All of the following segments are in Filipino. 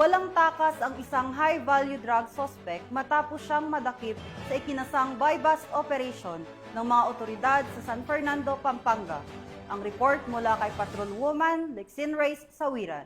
Walang takas ang isang high-value drug suspect matapos siyang madakip sa ikinasang buy-bust operation ng mga otoridad sa San Fernando, Pampanga. Ang report mula kay Patrolwoman Lexin Reyes Sawiran.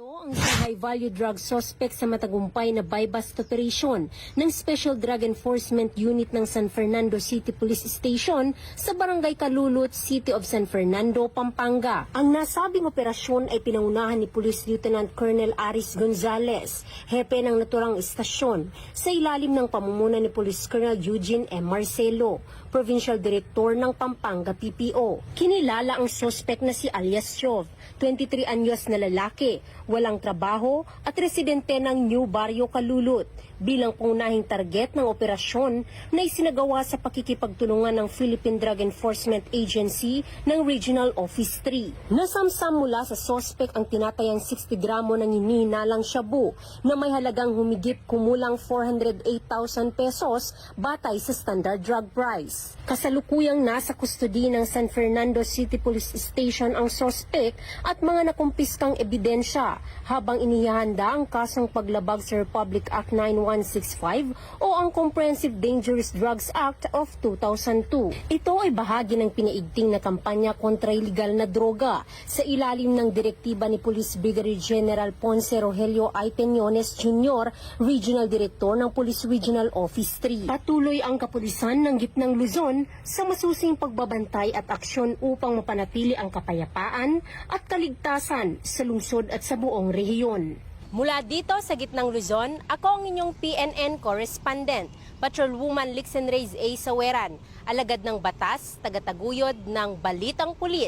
Ang isang high-value drug suspect sa matagumpay na buy-bust operation ng Special Drug Enforcement Unit ng San Fernando City Police Station sa Barangay Kalulot, City of San Fernando, Pampanga. Ang nasabing operasyon ay pinangunahan ni Police Lieutenant Colonel Aris Gonzales, hepe ng naturang istasyon, sa ilalim ng pamumuno ni Police Colonel Eugene M. Marcelo, Provincial Director ng Pampanga PPO. Kinilala ang suspect na si alias Chov, 23 anyos na lalaki, walang trabaho at residente ng New Barrio Kalulot bilang pangunahing target ng operasyon na isinagawa sa pakikipagtulungan ng Philippine Drug Enforcement Agency ng Regional Office 3. Nasamsam mula sa suspect ang tinatayang 60 gramo ng hinihinalang shabu na may halagang humigit kumulang 408,000 pesos batay sa standard drug price. Kasalukuyang nasa kustodi ng San Fernando City Police Station ang suspect at mga nakumpiskang ebidensya habang inihahanda ang kasong paglabag sa Republic Act 9165 o ang Comprehensive Dangerous Drugs Act of 2002. Ito ay bahagi ng pinaigting na kampanya kontra ilegal na droga sa ilalim ng direktiba ni Police Brigadier General Ponce Rogelio I. Peñones Jr., Regional Director ng Police Regional Office 3. Patuloy ang kapulisan ng Gitnang Luzon sa masusing pagbabantay at aksyon upang mapanatili ang kapayapaan at kaligtasan sa lungsod at sa buong rehiyon. Mula dito sa Gitnang Luzon, ako ang inyong PNN correspondent, Patrolwoman Lexin Reyes A. Sawiran, alagad ng batas, tagataguyod ng Balitang Pulis.